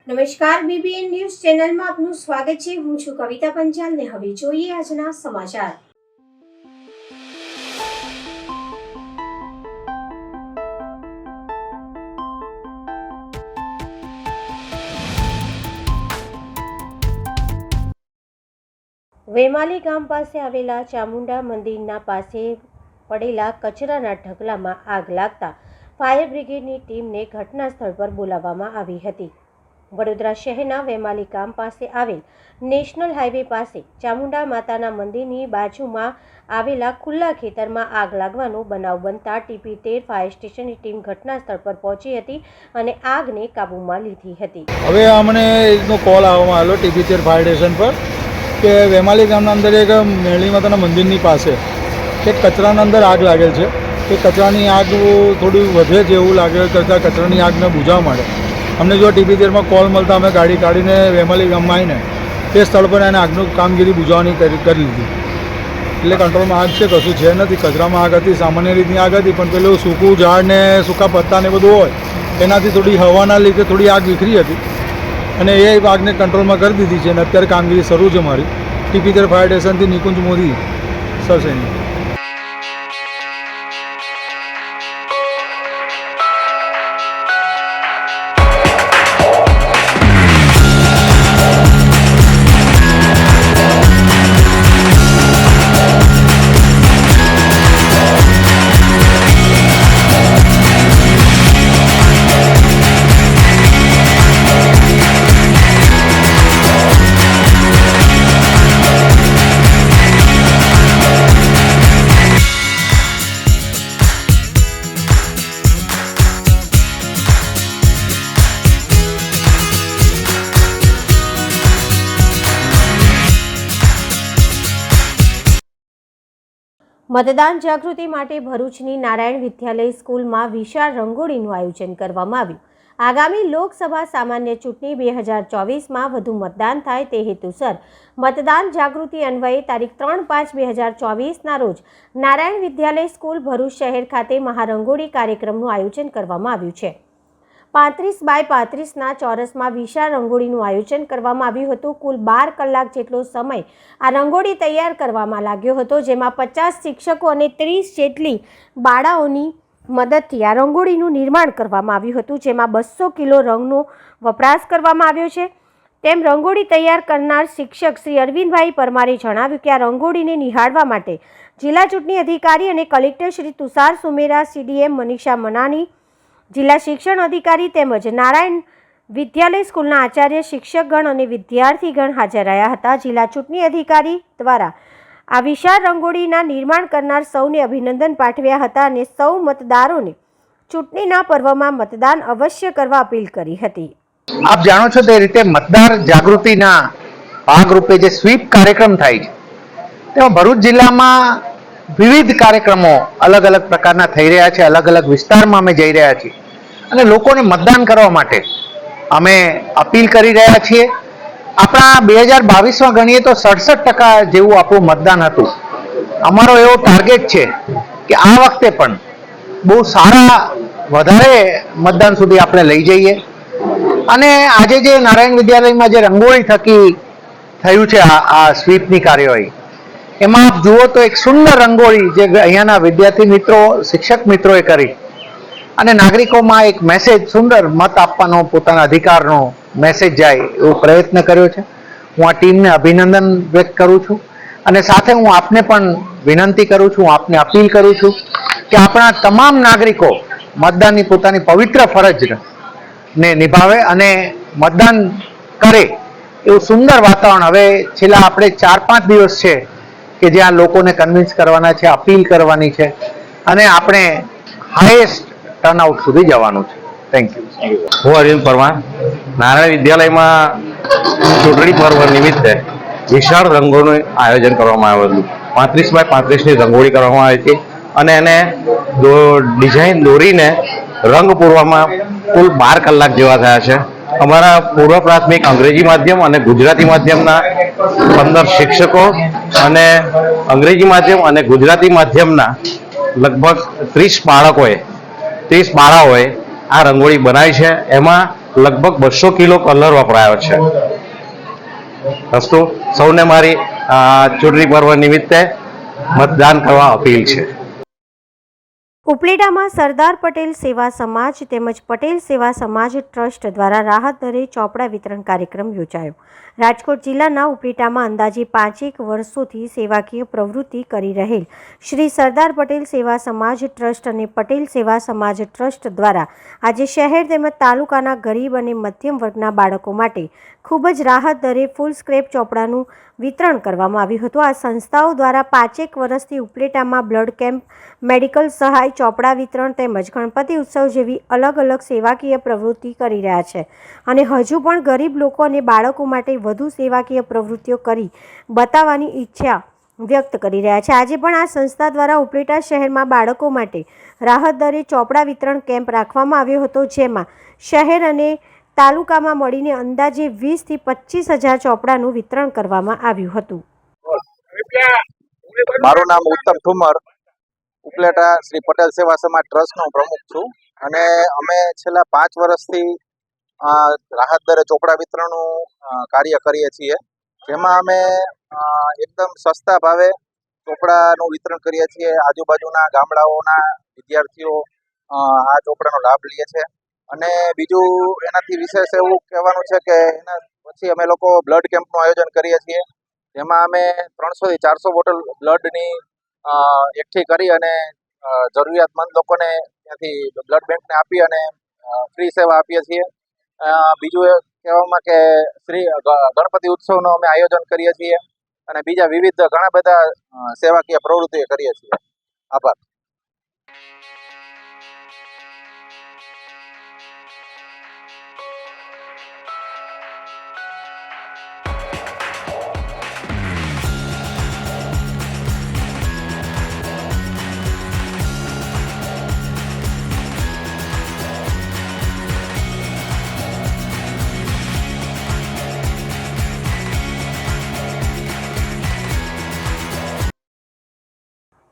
નમસ્કાર, BBN news ચેનલમાં આપનું સ્વાગત છે। હું છું કવિતા પંચાલ ને હવે જોઈએ આજના સમાચાર। વેમાલી ગામ પાસે આવેલા ચામુંડા મંદિરના પાસે પડેલા કચરાના ઢગલામાં આગ લાગતા ફાયર બ્રિગેડની ટીમને ઘટના સ્થળ પર બોલાવવામાં આવી હતી। વડોદરા શહેરના વેમાલી ગામ પાસે આવેલ નેશનલ હાઈવે પાસે ચામુંડા માતાના મંદિરની બાજુમાં આવેલા ખુલ્લા ખેતરમાં આગ લાગવાનો બનાવ બનતા TP13 ફાયર સ્ટેશનની ટીમ ઘટના સ્થળ પર પહોંચી હતી અને આગને કાબૂમાં લીધી હતી। હવે અમને એકનો કોલ આવવામાં આવેલો TP13 ફાયર સ્ટેશન પર કે વેમાલી ગામના અંદર એક મેળી માતાના મંદિરની પાસે એક કચરાના અંદર આગ લાગેલ છે। એ કચરાની આગ થોડી વધે છે એવું લાગે કરતાં કચરાની આગને બુઝાવવા માટે અમને જો TP13માં કોલ મળતા અમે ગાડી કાઢીને વેમાલી ગામમાં આવીને તે સ્થળ પર એને આગનું કામગીરી બુઝાવવાની કરી લીધી। એટલે કંટ્રોલમાં આગ છે, કશું છે નથી। કચરામાં આગ હતી, સામાન્ય રીતની આગ હતી, પણ પેલું સૂકું ઝાડ ને સૂકા પત્તા ને બધું હોય એનાથી થોડી હવાના લીધે થોડી આગ વિખરી હતી અને એ આગને કંટ્રોલમાં કરી દીધી છે અને અત્યારે કામગીરી શરૂ છે મારી TP13 ફાયર સ્ટેશનથી નિકુંજ મોદી સરસૈની। મતદાન જાગૃતિ માટે ભરૂચની નારાયણ વિદ્યાલય સ્કૂલમાં વિશાળ રંગોળીનું આયોજન કરવામાં આવ્યું। આગામી લોકસભા સામાન્ય ચૂંટણી 2024માં વધુ મતદાન થાય તે હેતુસર મતદાન જાગૃતિ અન્વયે તારીખ 3/5/2024ના રોજ નારાયણ વિદ્યાલય સ્કૂલ ભરૂચ શહેર ખાતે મહારંગોળી કાર્યક્રમનું આયોજન કરવામાં આવ્યું છે। 35x35ના ચોરસમાં વિશાળ રંગોળીનું આયોજન કરવામાં આવ્યું હતું। કુલ 12 કલાક જેટલો સમય આ રંગોળી તૈયાર કરવામાં લાગ્યો હતો, જેમાં 50 શિક્ષકો અને 30 જેટલી બાળાઓની મદદથી આ રંગોળીનું નિર્માણ કરવામાં આવ્યું હતું, જેમાં 200 કિલો રંગનો વપરાશ કરવામાં આવ્યો છે। તેમ રંગોળી તૈયાર કરનાર શિક્ષક શ્રી અરવિંદભાઈ પરમારે જણાવ્યું કે આ રંગોળીને નિહાળવા માટે જિલ્લા ચૂંટણી અધિકારી અને કલેક્ટર શ્રી તુષાર સુમેરા, CDM મનીષા મનાની, જિલ્લા શિક્ષણ અધિકારી તેમજ નારાયણ વિદ્યાલય સ્કૂલના આચાર્ય, શિક્ષકગણ અને વિદ્યાર્થીગણ હાજર રહ્યા હતા। જિલ્લા ચૂંટણી અધિકારી દ્વારા આ વિશાળ રંગોળીના નિર્માણ કરનાર સૌને અભિનંદન પાઠવ્યા હતા અને સૌ મતદારોને ચૂંટણીના પર્વમાં મતદાન અવશ્ય કરવા અપીલ કરી હતી। આપ જાણો છો તે રીતે મતદાર જાગૃતિના ભાગરૂપે જે સ્વીપ કાર્યક્રમ થાય છે તેમાં ભરૂચ જિલ્લામાં વિવિધ કાર્યક્રમો અલગ અલગ પ્રકારના થઈ રહ્યા છે। અલગ અલગ વિસ્તારમાં અમે જઈ રહ્યા છીએ અને લોકોને મતદાન કરવા માટે અમે અપીલ કરી રહ્યા છીએ। આપણા 2022માં ગણીએ તો 67% જેવું આપણું મતદાન હતું। અમારો એવો ટાર્ગેટ છે કે આ વખતે પણ બહુ સારા વધારે મતદાન સુધી આપણે લઈ જઈએ અને આજે જે નારાયણ વિદ્યાલયમાં જે રંગોળી થકી થયું છે આ સ્વીપની કાર્યવાહી, એમાં આપ જુઓ તો એક સુંદર રંગોળી જે અહીંયાના વિદ્યાર્થી મિત્રો, શિક્ષક મિત્રોએ કરી અને નાગરિકોમાં એક મેસેજ, સુંદર મત આપવાનો, પોતાના અધિકારનો મેસેજ જાય એવો પ્રયત્ન કર્યો છે। હું આ ટીમને અભિનંદન વ્યક્ત કરું છું અને સાથે હું આપને પણ વિનંતી કરું છું, આપને અપીલ કરું છું કે આપણા તમામ નાગરિકો મતદાનની પોતાની પવિત્ર ફરજને નિભાવે અને મતદાન કરે એવું સુંદર વાતાવરણ હવે છેલ્લા આપણે 4-5 દિવસ છે કે જ્યાં લોકોને કન્વિન્સ કરવાના છે, અપીલ કરવાની છે અને આપણે હાઈએસ્ટ ટર્નઆઉટ સુધી જવાનું છે। Thank you. હું અરવિંદ પરમાર, નારાયણ વિદ્યાલયમાં ચૂંટણી પર્વ નિમિત્તે વિશાળ રંગોળીનું આયોજન કરવામાં આવેલું। 35x35ની રંગોળી કરવામાં આવી હતી અને એને ડિઝાઇન દોરીને રંગ પૂરવામાં કુલ 12 કલાક જેવા થયા છે। અમારા પૂર્વ પ્રાથમિક અંગ્રેજી માધ્યમ અને ગુજરાતી માધ્યમના 15 શિક્ષકો અને અંગ્રેજી માધ્યમ અને ગુજરાતી માધ્યમના લગભગ 30 બાળાઓએ આ રંગોળી બનાવી છે। એમાં લગભગ 200 કિલો કલર વપરાયો છે. અસ્તુ સૌને મારી ચૂંટણી પર્વ નિમિત્તે મતદાન કરવા અપીલ છે. ઉપલેટામાં સરદાર પટેલ સેવા સમાજ તેમજ પટેલ સેવા સમાજ ટ્રસ્ટ દ્વારા રાહત દરે ચોપડા વિતરણ કાર્યક્રમ યોજાયો. રાજકોટ જિલ્લાના ઉપલેટામાં અંદાજે 5 વર્ષોથી સેવાકીય પ્રવૃત્તિ કરી રહેલ શ્રી સરદાર પટેલ સેવા સમાજ ટ્રસ્ટ અને પટેલ સેવા સમાજ ટ્રસ્ટ દ્વારા આજે શહેર તેમજ તાલુકાના ગરીબ અને મધ્યમ વર્ગના બાળકો માટે ખૂબ જ રાહત દરે ફૂલ સ્ક્રેપ ચોપડાનું વિતરણ કરવામાં આવ્યું હતું. આ સંસ્થાઓ દ્વારા 5 વર્ષથી ઉપલેટામાં બ્લડ કેમ્પ, મેડિકલ સહાય, ચોપડા વિતરણ તેમજ ગણપતિ ઉત્સવ જેવી અલગ અલગ સેવાકીય પ્રવૃત્તિ કરી રહ્યા છે અને હજુ પણ ગરીબ લોકો અને બાળકો માટે વધુ સેવાકીય પ્રવૃત્તિઓ કરી બતાવવાની ઈચ્છા વ્યક્ત કરી રહ્યા છે. આજે પણ આ સંસ્થા દ્વારા ઉપલેટા શહેરમાં બાળકો માટે રાહત દરે ચોપડા વિતરણ કેમ્પ રાખવામાં આવ્યો હતો, જેમાં શહેર અને તાલુકામાં મળીને અંદાજે 20 થી 25 હજાર ચોપડાનું વિતરણ કરવામાં આવ્યું હતું. મારું નામ ઉત્તમ ઠુમર, ઉપલેટા શ્રી પટેલ સેવા સમાજ ટ્રસ્ટનો પ્રમુખ છું અને અમે છેલ્લા 5 વર્ષથી રાહત દરે ચોપડા વિતરણનું કાર્ય કરીએ છીએ, જેમાં અમે એકદમ સસ્તા ભાવે ચોપડાનું વિતરણ કરીએ છીએ. આજુબાજુના ગામડાઓના વિદ્યાર્થીઓ આ ચોપડાનો લાભ લે છે અને બીજું એનાથી વિશેષ એવું કહેવાનું છે કે એના પછી અમે લોકો બ્લડ કેમ્પનું આયોજન કરીએ છીએ, જેમાં અમે 300 થી 400 બોટલ બ્લડની એકઠી કરી અને જરૂરિયાતમંદ લોકોને ત્યાંથી બ્લડ બેંકને આપી અને ફ્રી સેવા આપીએ છીએ. બીજું એ કહેવામાં કે શ્રી ગણપતિ ઉત્સવનું અમે આયોજન કરીએ છીએ અને બીજા વિવિધ ઘણા બધા સેવાકીય પ્રવૃત્તિઓ કરીએ છીએ. આભાર.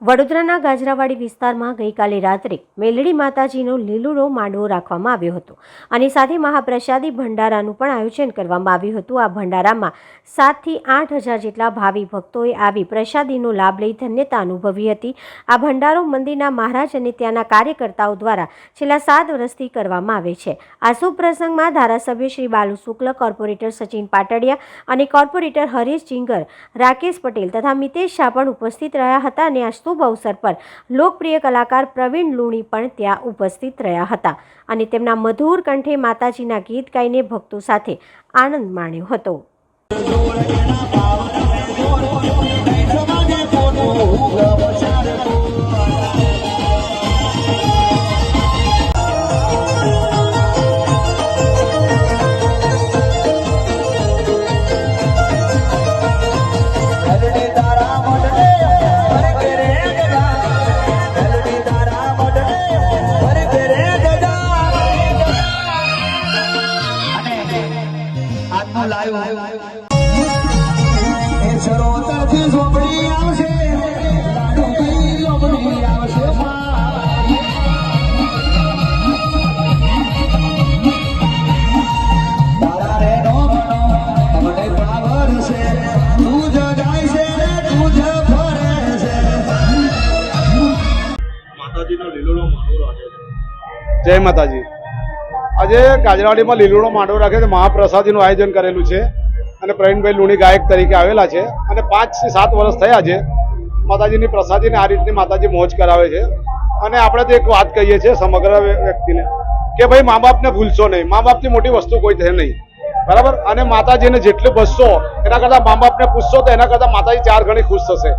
વડોદરાના ગાજરાવાડી વિસ્તારમાં ગઈકાલે રાત્રે મેલડી માતાજીનો લીલુડો માંડવો રાખવામાં આવ્યો હતો અને સાથે મહાપ્રસાદી ભંડારાનું પણ આયોજન કરવામાં આવ્યું હતું. આ ભંડારામાં 7 થી 8 હજાર જેટલા ભાવિ ભક્તોએ આવી પ્રસાદીનો લાભ લઈ ધન્યતા અનુભવી હતી. આ ભંડારો મંદિરના મહારાજ અને ત્યાંના કાર્યકર્તાઓ દ્વારા છેલ્લા 7 વર્ષથી કરવામાં આવે છે. આ શુભ પ્રસંગમાં ધારાસભ્ય શ્રી બાલુ શુક્લ, કોર્પોરેટર સચિન પાટડિયા અને કોર્પોરેટર હરીશ ચિંગર, રાકેશ પટેલ તથા મિતેશ શાહ પણ ઉપસ્થિત રહ્યા હતા અને આ શુભ અવસર પર લોકપ્રિય કલાકાર પ્રવીણ લુણી પણ ત્યાં ઉપસ્થિત રહ્યા હતા અને તેમના મધુર કંઠે માતાજીના ગીત ગાઈને ભક્તો સાથે આનંદ માણ્યો હતો. જય માતાજી. આજે ગાજરાવાડીમાં લીલુડો માંડવો રાખે છે, મહાપ્રસાદીનું આયોજન કરેલું છે અને પ્રવીણભાઈ લુણી ગાયક તરીકે આવેલા છે અને 5 થી 7 વર્ષ થયા છે માતાજીની પ્રસાદીને આ રીતની માતાજી મોજ કરાવે છે. અને આપણે તો એક વાત કહીએ છીએ સમગ્ર વ્યક્તિને કે ભાઈ મા બાપને ભૂલશો નહીં, મા બાપથી મોટી વસ્તુ કોઈ છે નહીં, બરાબર. અને માતાજીને જેટલું બસશો એના કરતાં મા બાપને પૂછશો તો એના કરતાં માતાજી 4 ગણી ખુશ થશે.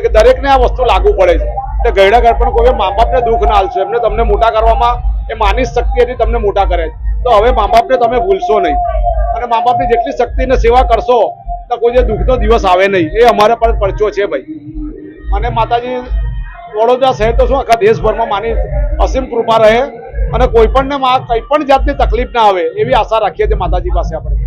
કે દરેકને આ વસ્તુ લાગુ પડે છે. એટલે ગયડા ઘર પણ કોઈ મા બાપને દુઃખ ના આલશો, એમને તમને મોટા કરવામાં એ માની શક્તિ હતી, તમને મોટા કરે છે. તો હવે મા બાપને તમે ભૂલશો નહીં અને મા બાપની જેટલી શક્તિને સેવા કરશો તો કોઈ જે દુઃખનો દિવસ આવે નહીં. એ અમારા પર પરચો છે ભાઈ. અને માતાજી વડોદરા શહેર તો શું આખા દેશભરમાં માની અસીમ કૃપા રહે અને કોઈ પણને કંઈ પણ જાતની તકલીફ ના આવે એવી આશા રાખીએ છીએ માતાજી પાસે આપણે.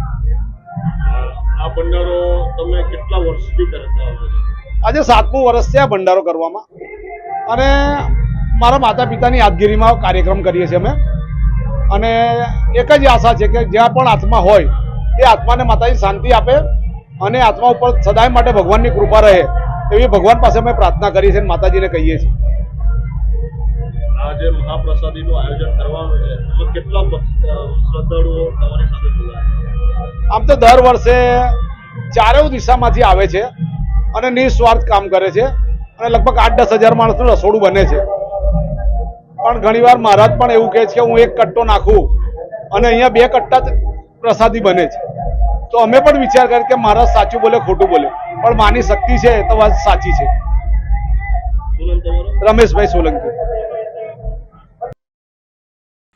આ ભંડારો તમે કેટલા વર્ષથી કરતા આવો છો? આજે 7મું વર્ષ છે આ ભંડારો કરવામાં અને મારા માતા પિતાની યાદગીરીમાં કાર્યક્રમ કરીએ છીએ અમે. અને એક જ આશા છે કે જ્યાં પણ આત્મા હોય એ આત્માને માતાજી શાંતિ આપે અને આત્મા ઉપર સદાય માટે ભગવાનની કૃપા રહે એવી ભગવાન પાસે અમે પ્રાર્થના કરી છે અને માતાજીને કહીએ છીએ. આ જે મહાપ્રસાદીનું આયોજન કરવાનું છે એમાં કેટલા શ્રદ્ધાળુઓ તમારી સાથે જોડાયા? આમ તો દર વર્ષે ચારેય દિશામાંથી આવે છે અને નિસ્વાર્થ કામ કરે છે અને લગભગ 8-10 હજાર માણસનું રસોડું બને છે. પણ ઘણીવાર મહારાજ પણ એવું કહે છે કે હું 1 કટ્ટો નાખું અને અહીંયા 2 કટ્ટા જ પ્રસાદી બને છે. તો અમે પણ વિચાર કરીએ કે મહારાજ સાચું બોલે ખોટું બોલે, પણ માની શક્તિ છે તો વાત સાચી છે. શું નામ તમારું? રમેશભાઈ સોલંકી.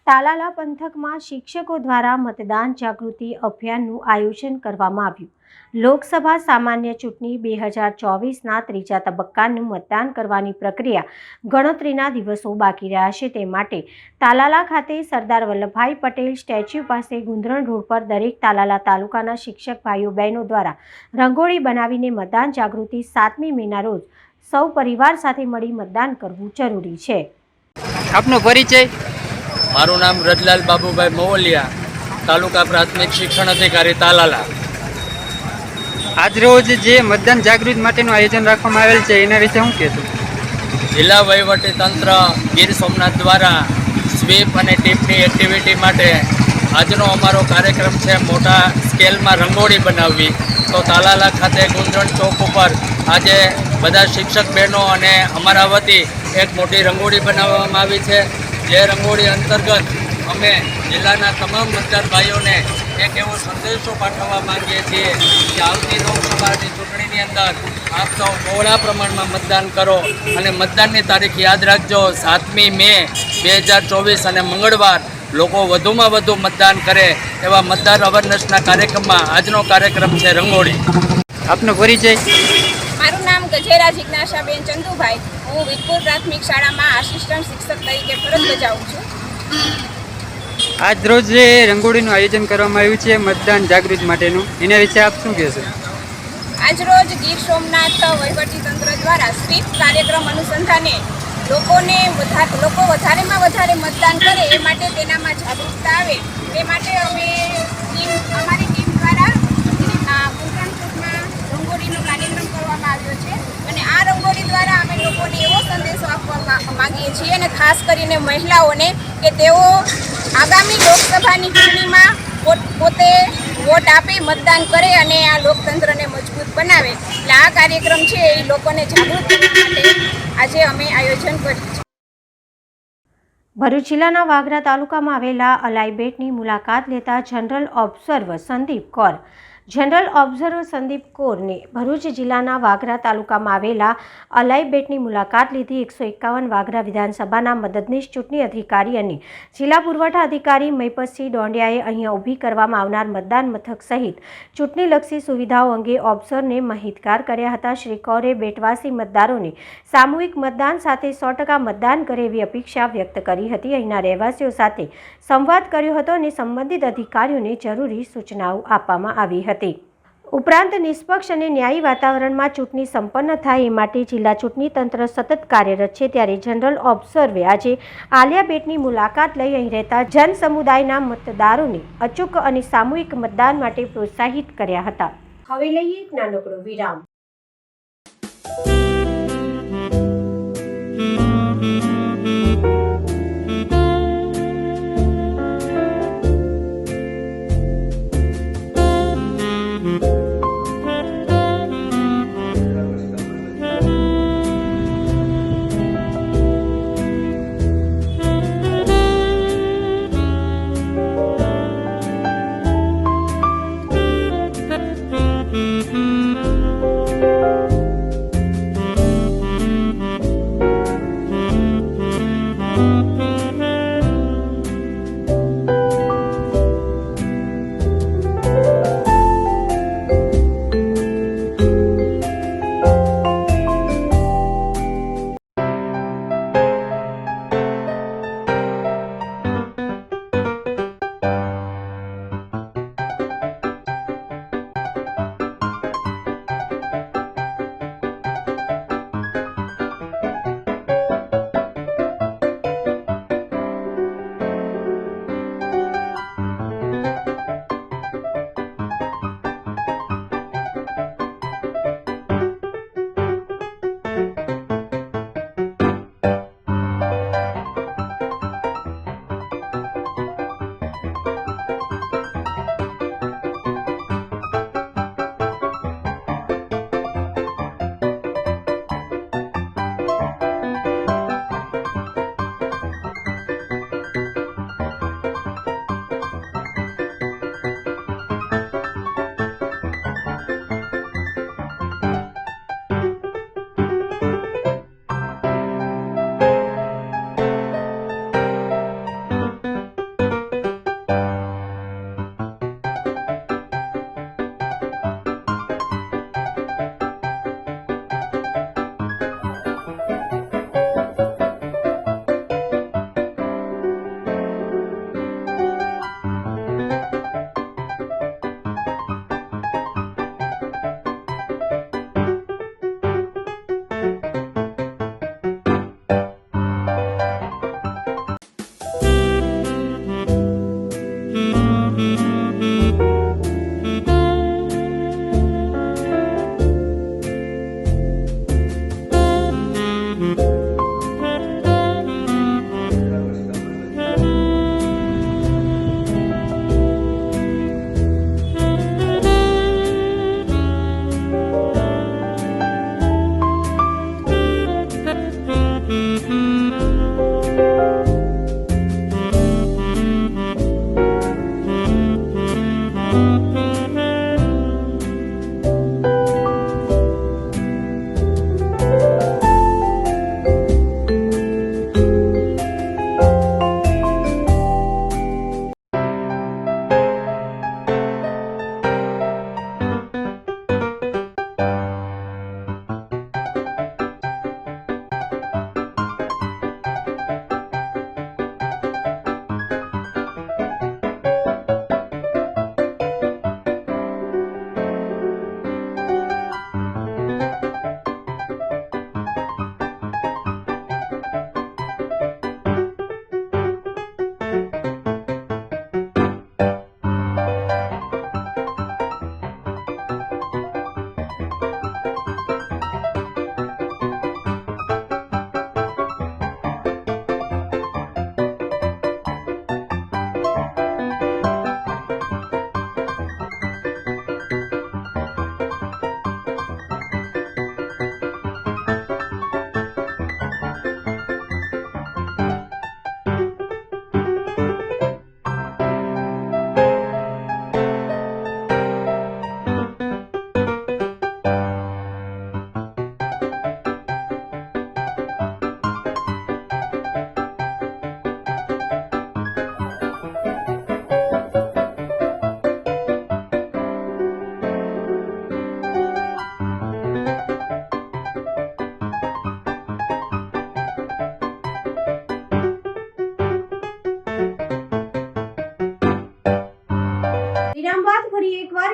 તાલાલા પંથકમાં શિક્ષકો દ્વારા મતદાન જાગૃતિ અભિયાનનું આયોજન કરવામાં આવ્યું. લોકસભા સામાન્ય ચૂંટણી 2024ના ત્રીજા તબક્કાનું મતદાન કરવાની પ્રક્રિયા ગણતરીના દિવસો બાકી રહ્યા છે. તે માટે તાલાલા ખાતે સરદાર વલ્લભભાઈ પટેલ સ્ટેચ્યુ પાસે ગુંદરણ રોડ પર દરેક તાલાલા તાલુકાના શિક્ષક ભાઈઓ બહેનો દ્વારા રંગોળી બનાવીને મતદાન જાગૃતિ 7મી મેના રોજ સૌ પરિવાર સાથે મળી મતદાન કરવું જરૂરી છે. આપનો પરિચય? મારું નામ રજલાલ બાબુભાઈ મોવલિયા, તાલુકા પ્રાથમિક શિક્ષણ અધિકારી તાલાલા. આજરોજ જે મતદાન જાગૃતિ માટેનું આયોજન રાખવામાં આવેલ છે એના વિશે શું કહેશો? જિલ્લા વહીવટી તંત્ર ગીર સોમનાથ દ્વારા સ્વીપ અને ટીપની એક્ટિવિટી માટે આજનો અમારો કાર્યક્રમ છે મોટા સ્કેલમાં રંગોળી બનાવવી. તો તાલાલા ખાતે ગુંદરણ ચોક ઉપર આજે બધા શિક્ષક બહેનો અને અમારા વતી એક મોટી રંગોળી બનાવવામાં આવી છે. જે રંગોળી અંતર્ગત અમે જિલ્લાના તમામ મતદાર ભાઈઓને એક એવો સંદેશો પાઠવવા માંગીએ છીએ કે આવતી લોકસભાની ચૂંટણીની અંદર આપ સૌ બહોળા પ્રમાણમાં મતદાન કરો અને મતદાનની તારીખ યાદ રાખજો 7મી મે 2024 અને મંગળવાર લોકો વધુમાં વધુ મતદાન કરે એવા મતદાર અવેરનેસના કાર્યક્રમમાં આજનો કાર્યક્રમ છે રંગોળી. આપનો પરિચય? મારું નામ ગજેરા જિજ્ઞાસાબેન ચંદુભાઈ. હું વિજપુર પ્રાથમિક શાળામાં આસિસ્ટન્ટ શિક્ષક તરીકે ફરજ બજાવું છું. આજ રોજ જે રંગોળીનું આયોજન કરવામાં આવ્યું છે મતદાન જાગૃતિ માટેનું, એના વિશે આપ શું કહેશો? આજરોજ ગીર સોમનાથ વહીવટીતંત્ર દ્વારા સ્વીપ કાર્યક્રમ અનુસંધાને લોકો વધારેમાં વધારે મતદાન કરે એ માટે તેનામાં જાગૃતતા આવે તે માટે અમારી ટીમ દ્વારા કુંકણકોટમાં રંગોળીનો કાર્યક્રમ કરવામાં આવ્યો છે. અને આ રંગોળી દ્વારા અમે લોકોને એવો સંદેશો આપવા માંગીએ છીએ અને ખાસ કરીને મહિલાઓને કે તેઓ આગામી લોકસભાની ચૂંટણીમાં પોતે વોટ આપી મતદાન કરે અને આ લોકતંત્રને મજબૂત બનાવે. એટલે આ કાર્યક્રમ છે એ લોકોને જાગૃત કરવા માટે આજે અમે આયોજન કર્યું છે. ભરૂચ જિલ્લાના વાગરા તાલુકામાં આવેલા અલાઈ બેટની મુલાકાત લેતા જનરલ ઓબ્ઝર્વર સંદીપ કૌરને ભરૂચ જિલ્લાના વાગરા તાલુકામાં આવેલા અલાઈ બેટની મુલાકાત લીધી. 151 વાગરા વિધાનસભાના મદદનીશ ચૂંટણી અધિકારી અને જિલ્લા પુરવઠા અધિકારી મહિપતસિંહ ડોંડિયાએ અહીંયા ઊભી કરવામાં આવનાર મતદાન મથક સહિત ચૂંટણીલક્ષી સુવિધાઓ અંગે ઓબ્ઝર્વરને માહિતગાર કર્યા હતા. શ્રી કૌરે બેટવાસી મતદારોને સામૂહિક મતદાન સાથે 100% મતદાન કરે એવી અપેક્ષા વ્યક્ત કરી હતી. અહીંના રહેવાસીઓ સાથે સંવાદ કર્યો હતો અને સંબંધિત અધિકારીઓને જરૂરી સૂચનાઓ આપવામાં આવી હતી. ઉપરાંત નિષ્પક્ષ અને ન્યાયી વાતાવરણમાં ચૂંટણી સંપન્ન થાય એ માટે જિલ્લા ચૂંટણી તંત્ર સતત કાર્યરત છે. ત્યારે જનરલ ઓબ્ઝર્વરે આજે આલિયા બેટની મુલાકાત લઈ અહીં રહેતા જન સમુદાયના મતદારોને અચૂક અને સામૂહિક મતદાન માટે પ્રોત્સાહિત કર્યા હતા. હવે લઈએ એક નાનકડો વિરામ.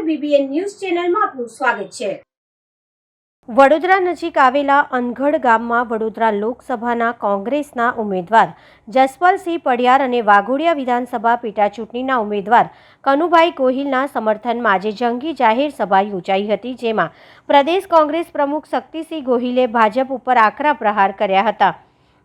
BBN ન્યૂઝ ચેનલમાં આપનું સ્વાગત છે. વડોદરા નજીક આવેલા અનગઢ ગામમાં વડોદરા લોકસભાના કોંગ્રેસના ઉમેદવાર જસપાલસિંહ પડિયાર અને વાઘોડિયા વિધાનસભા પેટાચૂંટણીના ઉમેદવાર કનુભાઈ ગોહિલના સમર્થનમાં આજે જંગી જાહેર સભા યોજાઈ હતી, જેમાં પ્રદેશ કોંગ્રેસ પ્રમુખ શક્તિસિંહ ગોહિલે ભાજપ ઉપર આકરા પ્રહાર કર્યા હતા.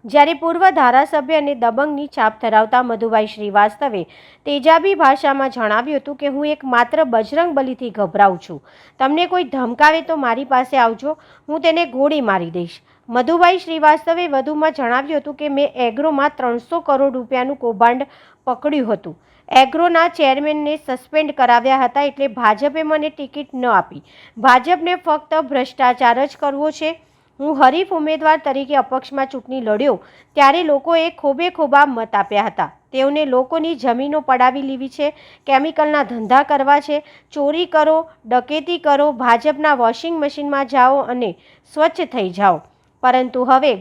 જ્યારે પૂર્વ ધારાસભ્ય અને દબંગની છાપ ધરાવતા મધુભાઈ શ્રીવાસ્તવે તેજાબી ભાષામાં જણાવ્યું હતું કે હું એક માત્ર બજરંગ બલીથી ગભરાઉં છું. તમને કોઈ ધમકાવે તો મારી પાસે આવજો, હું તેને ગોળી મારી દઈશ. મધુભાઈ શ્રીવાસ્તવે વધુમાં જણાવ્યું હતું કે મેં એગ્રોમાં 300 કરોડ રૂપિયાનું કૌભાંડ પકડ્યું હતું. એગ્રોના ચેરમેનને સસ્પેન્ડ કરાવ્યા હતા, એટલે ભાજપે મને ટિકિટ ન આપી. ભાજપને ફક્ત ભ્રષ્ટાચાર જ કરવો છે. હું હરીફ ઉમેદવાર તરીકે અપક્ષમાં ચૂંટણી લડ્યો ત્યારે લોકોએ ખોબે ખોબા મત આપ્યા હતા. તેઓને લોકોની જમીનો પડાવી લેવી છે, કેમિકલના ધંધા કરવા છે, ચોરી કરો, ડકેતી કરો, ભાજપના વોશિંગ મશીનમાં જાઓ અને સ્વચ્છ થઈ જાઓ. પરંતુ હવે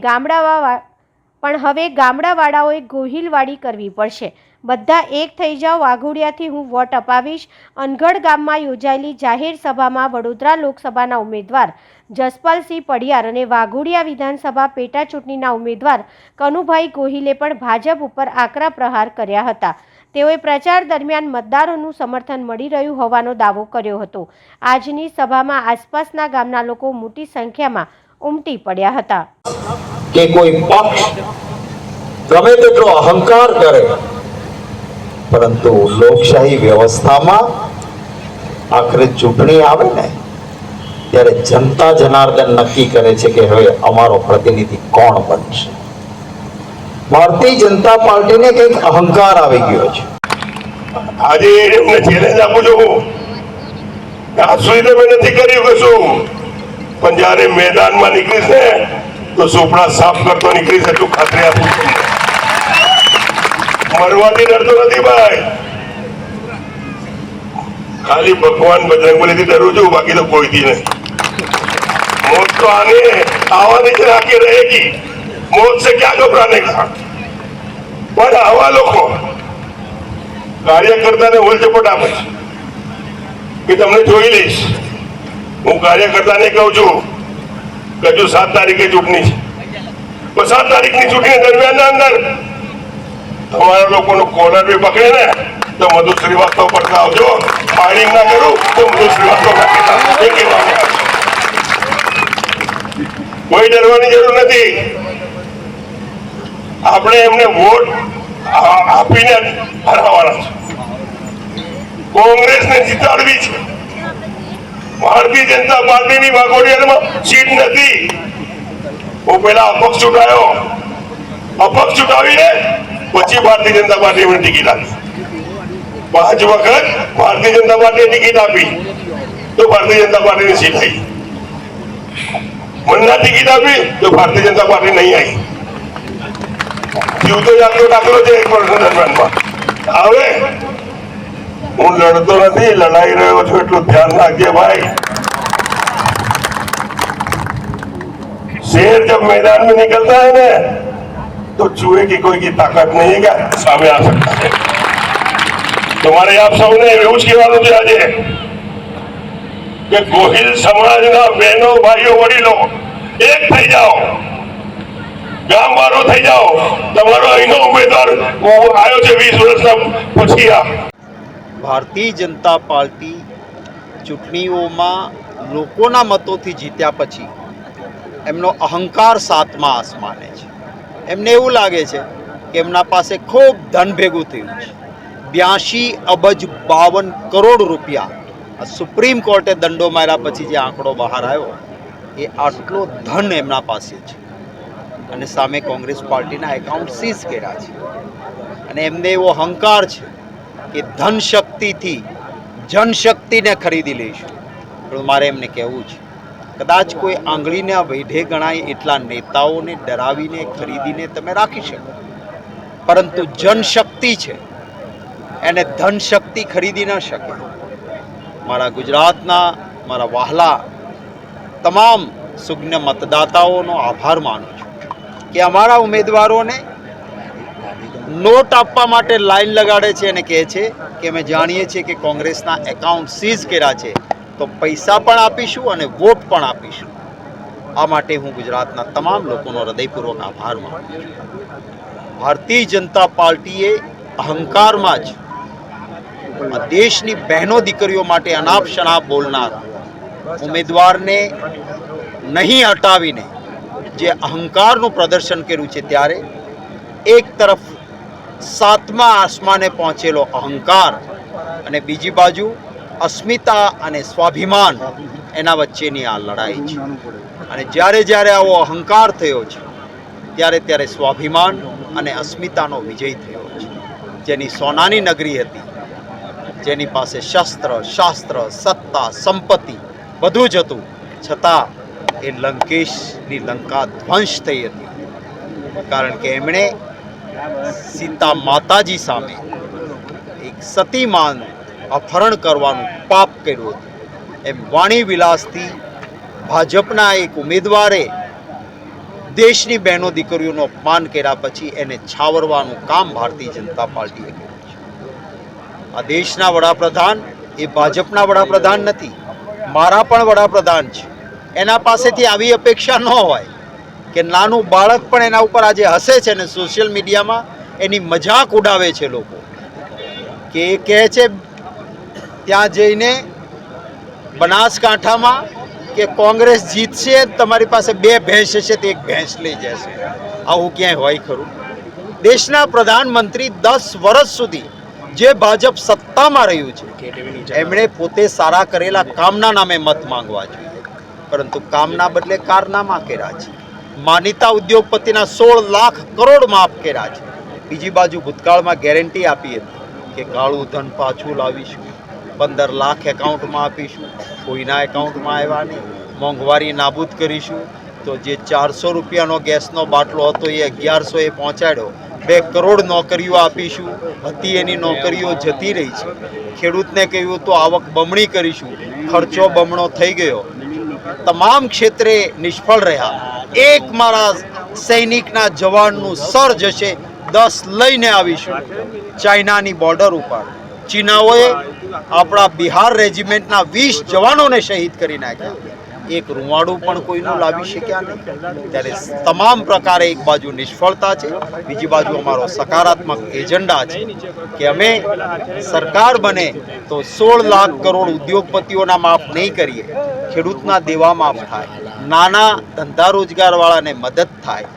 ગામડાવાળાઓએ ગોહિલવાડી કરવી પડશે. બધા એક થઈ જાઓ, વાઘોડિયાથી હું વોટ અપાવીશ. અનગઢ ગામમાં યોજાયેલી જાહેર સભામાં વડોદરા લોકસભાના ઉમેદવાર જસપાલસિંહ પડિયાર અને વાઘોડિયા વિધાનસભા પેટા ચૂંટણીના ઉમેદવાર કનુભાઈ ગોહિલે પણ ભાજપ ઉપર આકરા પ્રહાર કર્યા હતા. તેઓએ પ્રચાર દરમિયાન મતદારોનું સમર્થન મળી રહ્યું હોવાનો દાવો કર્યો હતો. આજની સભામાં આસપાસના ગામના લોકો મોટી સંખ્યામાં ઉમટી પડ્યા હતા. કે કોઈ પક્ષ ગમે તેટલો અહંકાર કરે, પરંતુ લોકશાહી વ્યવસ્થામાં આખરે ચૂંટણી આવે ને ત્યારે જનતા જનાર્દન નક્કી કરે છે કે હવે અમારો પ્રતિનિધિ કોણ બનશે. ભારતીય જનતા પાર્ટીને કંઈક અહંકાર આવી ગયો છે. આજે એમને ચેલેન્જ આપું છું, આજ સુધી તમે નથી કર્યું કશું, પણ જયારે મેદાનમાં નીકળીશ ને તો સોપડા સાફ કરતો નીકળીશ, એટલું ખાતરી આપું છું. મરવાથી ડરતો નથી ભાઈ, ખાલી ભગવાન બજરંગબલીથી ડરું છું, બાકી તો કોઈથી નહીં. मौत तो आने आवानी से आके रहेगी, मौत से क्या घबराने का. पर आवा લોકો કાર્યકર્તાને ઉલઝપટ આપે છે કે તમને જોઈ લઈશ. હું કાર્યકર્તાને કહું છું કે જો 7 તારીખે ચૂંટણી છે, તો 7 તારીખની ચૂંટણી દરમિયાન અંદર તમારા લોકોનો કોલર બી પકડે ને તો મધુ શ્રીવાસ્તવ પર આવજો. ફાયરિંગ ના કરું તો મધુ શ્રીવાસ્તવ એ કહેવામાં કોઈ ડરવાની જરૂર નથી. આપણે એમને વોટ આપીને હરાવવાના છે, કોંગ્રેસને જીતાડવી છે. ભારતીય જનતા પાર્ટીની વાઘોડિયામાં સીટ નથી. હું પહેલા અપક્ષ ચૂંટાયો, અપક્ષ ચૂંટાવીને પછી ભારતીય જનતા પાર્ટી મને ટિકિટ આપી. 5 વખત ભારતીય જનતા પાર્ટીએ ટિકિટ આપી તો ભારતીય જનતા પાર્ટીની સીટ આવી. મને ટિકિટ આપી તો ભારતીય જનતા પાર્ટી નહીં આવી. જીવતો જાગતો દાખલો છે 1 વર્ષ દરમિયાનમાં. હવે હું લડતો નથી, લડાઈ રહ્યો છું, એટલું ધ્યાન રાખજે ભાઈ. शेर जब मैदान में निकलता है ना तो चूहे की कोई की ताकत नहीं है क्या सामने आ सकता है. तुम्हारे आप सबने એવું જ કહેવાનું છે આજે કે ગોહિલ સમાજના બહેનો ભાઈઓ વડીલો એક થઈ જાઓ, ગામવાળો થઈ જાઓ. તમારો અહીંનો ઉમેદવાર આવ્યો છે 20 વર્ષના પછી. આ ભારતીય જનતા પાર્ટી ચૂંટણીઓમાં લોકોના મતોથી જીત્યા પછી એમનો અહંકાર 7મા આસમાને છે. એમને એવું લાગે છે કે એમના પાસે ખૂબ ધન ભેગું થયું છે. 82 અબજ 52 કરોડ રૂપિયા સુપ્રીમ કોર્ટે દંડો માર્યા પછી જે આંકડો બહાર આવ્યો એ આટલો ધન એમના પાસે છે. અને સામે કોંગ્રેસ પાર્ટીના એકાઉન્ટ સીઝ કર્યા છે. અને એમને એવો અહંકાર છે કે ધનશક્તિથી જનશક્તિને ખરીદી લઈશું. પણ મારે એમને કહેવું છે, કદાચ કોઈ આંગળીના વૈઢે ગણાય એટલા નેતાઓને ડરાવીને ખરીદીને તમે રાખી શકો, પરંતુ જનશક્તિ છે એને ધનશક્તિ ખરીદી ન શકે. મારા ગુજરાતના મારા વહાલા તમામ સુજ્ઞ મતદાતાઓનો આભાર માનું છું કે અમારા ઉમેદવારોને નોટ આપવા માટે લાઈન લગાડે છે અને કહે છે કે અમે જાણીએ છીએ કે કોંગ્રેસના એકાઉન્ટ સીઝ કર્યા છે, તો પૈસા પણ આપીશું અને વોટ પણ આપીશું. આ માટે હું ગુજરાતના તમામ લોકોનો હૃદયપૂર્વક આભાર માનું છું. ભારતીય જનતા પાર્ટીએ અહંકારમાં જ આ દેશની બહેનો દીકરીઓ માટે અનાપ શનાપ બોલનાર ઉમેદવારને નહીં હટાવીને જે અહંકારનું પ્રદર્શન કર્યું છે, ત્યારે એક તરફ 7મા આસમાને પહોંચેલો અહંકાર અને બીજી બાજુ અસ્મિતા અને સ્વાભિમાન, એના વચ્ચેની આ લડાઈ છે. અને જ્યારે જ્યારે આવો અહંકાર થયો છે, ત્યારે ત્યારે સ્વાભિમાન અને અસ્મિતાનો વિજય થયો છે. જેની સોનાની નગરી હતી, જેની પાસે શસ્ત્ર શાસ્ત્ર સત્તા સંપત્તિ બધું જ હતું, છતાં એ લંકેશની લંકા ધ્વંસ થઈ હતી. કારણ કે એમણે સીતા માતાજી સામે એક સતીમાન અપહરણ કરવાનું પાપ કર્યું હતું. એમ વાણી વિલાસથી ભાજપના એક ઉમેદવારે દેશની બહેનો દીકરીઓનું અપમાન કર્યા પછી એને છાવરવાનું કામ ભારતીય જનતા પાર્ટીએ કર્યું છે. આ દેશના વડાપ્રધાન એ ભાજપના વડાપ્રધાન નથી, મારા પણ વડાપ્રધાન છે. એના પાસેથી આવી અપેક્ષા ન હોય કે નાનું બાળક પણ એના ઉપર આજે હસે છે ને સોશિયલ મીડિયામાં એની મજાક ઉડાવે છે લોકો, કે એ કહે છે ત્યાં જઈને બનાસકાંઠામાં કે કોંગ્રેસ જીતશે, તમારી પાસે 2 ભેંસ હશે તો 1 ભેંસ લઈ જશે. આવું ક્યાંય હોય ખરું? દેશના પ્રધાનમંત્રી 10 વર્ષ સુધી જે ભાજપ સત્તામાં રહ્યું છે, એમણે પોતે સારા કરેલા કામના નામે મત માંગવા જોઈએ, પરંતુ કામના બદલે કારનામા કર્યા છે. માનીતા ઉદ્યોગપતિના 16 લાખ કરોડ માફ કર્યા છે. બીજી બાજુ ભૂતકાળમાં ગેરંટી આપી હતી કે કાળું ધન પાછું લાવીશું, 15 લાખ એકાઉન્ટમાં આપીશું, કોઈના એકાઉન્ટમાં આવ્યા નહીં. મોંઘવારી નાબૂદ કરીશું, તો જે 400 રૂપિયાનો ગેસનો બાટલો હતો એ 1100 એ પહોંચાડ્યો. 2 કરોડ નોકરીઓ આપીશું, હતી એની નોકરીઓ જતી રહી છે. ખેડૂતને કહ્યું તો આવક બમણી કરીશું, ખર્ચો બમણો થઈ ગયો. તમામ ક્ષેત્રે નિષ્ફળ રહ્યા. એક મારા સૈનિકના જવાનનું સર જશે, 10 લઈને આવીશું. ચાઇનાની બોર્ડર ઉપર ચીનાઓએ આપણા બિહાર રેજિમેન્ટના 20 જવાનોને શહીદ કરી નાખ્યા. એક રૂવાડું પણ કોઈનું લાવી શક્યા નહીં. ત્યારે તમામ પ્રકારે એક બાજુ નિષ્ફળતા છે, બીજી બાજુ અમારો સકારાત્મક એજન્ડા છે કે અમે સરકાર બને તો 16 લાખ કરોડ ઉદ્યોગપતિઓના માફ નહીં કરીએ, ખેડૂતના દેવા માફ થાય, નાના ધંધા રોજગારવાળાને મદદ થાય,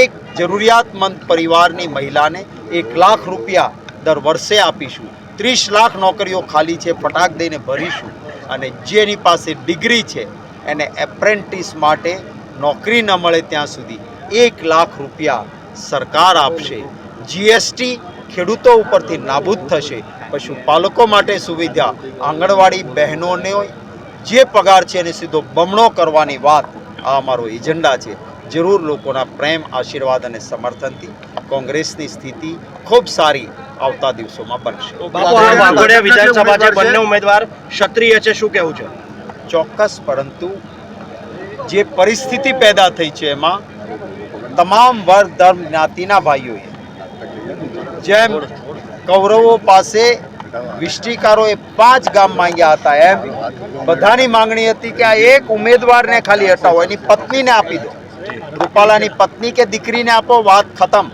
એક જરૂરિયાતમંદ પરિવારની મહિલાને 1 લાખ રૂપિયા દર વર્ષે આપીશું. 30 લાખ નોકરીઓ ખાલી છે, ફટાક દઈને ભરીશું. અને જેની પાસે ડિગ્રી છે એને એપ્રેન્ટિસ માટે નોકરી ન મળે ત્યાં સુધી 1 લાખ રૂપિયા સરકાર આપશે. જીએસટી ખેડૂતો ઉપરથી નાબૂદ થશે. પશુપાલકો માટે સુવિધા, આંગણવાડી બહેનોને જે પગાર છે એને સીધો બમણો કરવાની વાત, આ અમારો એજન્ડા છે. જરૂર લોકોના પ્રેમ, આશીર્વાદ અને સમર્થનથી કોંગ્રેસની સ્થિતિ ખૂબ સારી આવતા દિવસોમાં બનશે. વાઘોડિયા વિધાનસભા છે, બંને ઉમેદવાર ક્ષત્રિય છે, શું કહેવું છે? ચોક્કસ, પરંતુ જે પરિસ્થિતિ પેદા થઈ છે એમાં તમામ વર્ગ ધર્મ જ્ઞાતિના ભાઈઓએ, જેમ કૌરવો પાસે વિષ્ટિકારોએ 5 ગામ માંગ્યા હતા, એમ બધાની માંગણી હતી કે આ એક ઉમેદવારને ખાલી હટાવો, એની પત્નીને આપી દો, રૂપાલાની પત્ની કે દીકરીને આપો, વાત ખતમ.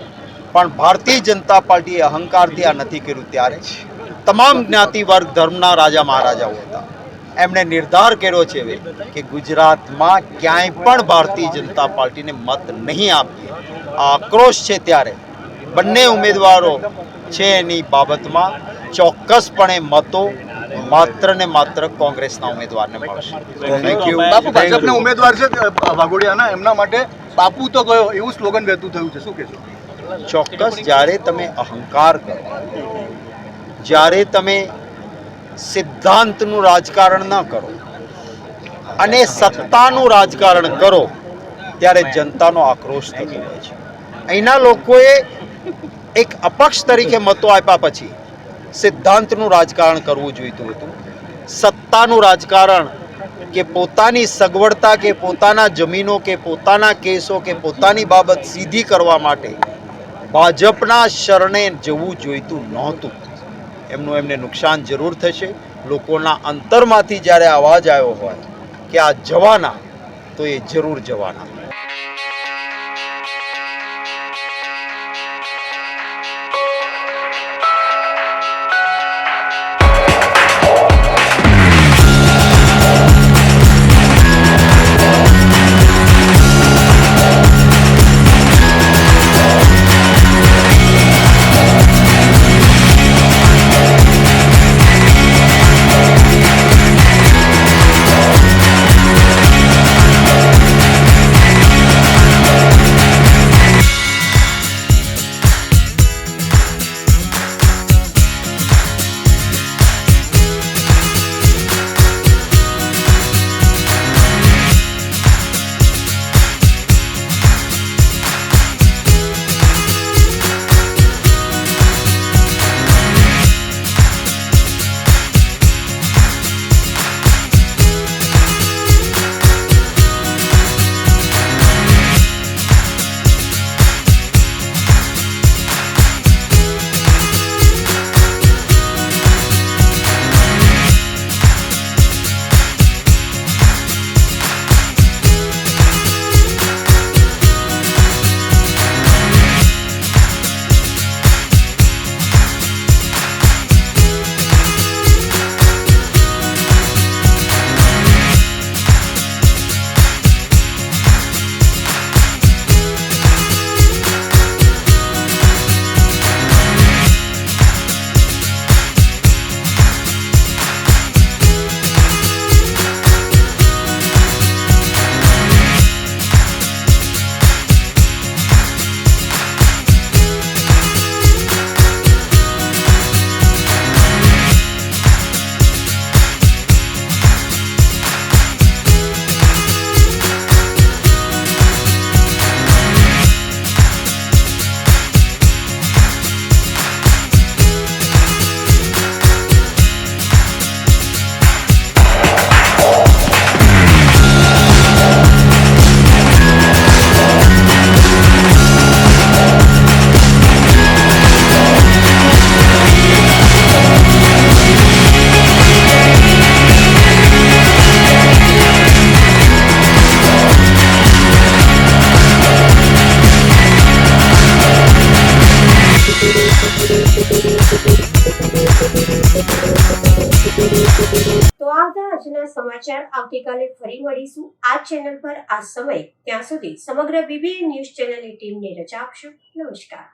પણ ભારતીય જનતા પાર્ટીએ અહંકારથી આ નથી કર્યું. ત્યારે તમામ જ્ઞાતિ વર્ગ ધર્મના રાજા મહારાજાઓ હતા, એમણે નિર્ધાર કર્યો છે કે ગુજરાતમાં ક્યાંય પણ ભારતીય જનતા પાર્ટીને મત નહીં આપીએ. આ આક્રોશ છે, ત્યારે બંને ઉમેદવારો છે એની બાબતમાં ચોક્કસપણે મતો માત્ર ને માત્ર કોંગ્રેસના ઉમેદવારને મળશે. Thank you. બાપુ, ભાજપના ઉમેદવાર છે વાઘોડિયાના, એમના માટે બાપુ તો ગયો એવું સ્લોગન વહેતું થયું છે, શું કહેશો? ચોક્કસ, જ્યારે તમે અહંકાર કરો, જ્યારે તમે સિદ્ધાંતનું રાજકારણ ન કરો અને સત્તાનું રાજકારણ કરો, ત્યારે જનતાનો આક્રોશ થતો હોય છે. અહીંના લોકોએ એક અપક્ષ તરીકે મતો આપ્યા પછી સિદ્ધાંતનું રાજકારણ કરવું જોઈતું હતું. સત્તાનું રાજકારણ કે પોતાની સગવડતા કે પોતાના જમીનો કે પોતાના કેસો કે પોતાની બાબત સીધી કરવા માટે ભાજપના શરણે જવું જોઈતું નહોતું. એમને નુકસાન જરૂર થશે. લોકોના અંતરમાંથી જ્યારે અવાજ આવ્યો હોય કે આ જવાના, તો એ જરૂર જવાના. તો આજના સમાચાર આવતીકાલે ફરી મળીશું આ ચેનલ પર આ સમય. ત્યાં સુધી સમગ્ર BBN ન્યૂઝ ચેનલની ટીમને રજા આપશો. નમસ્કાર.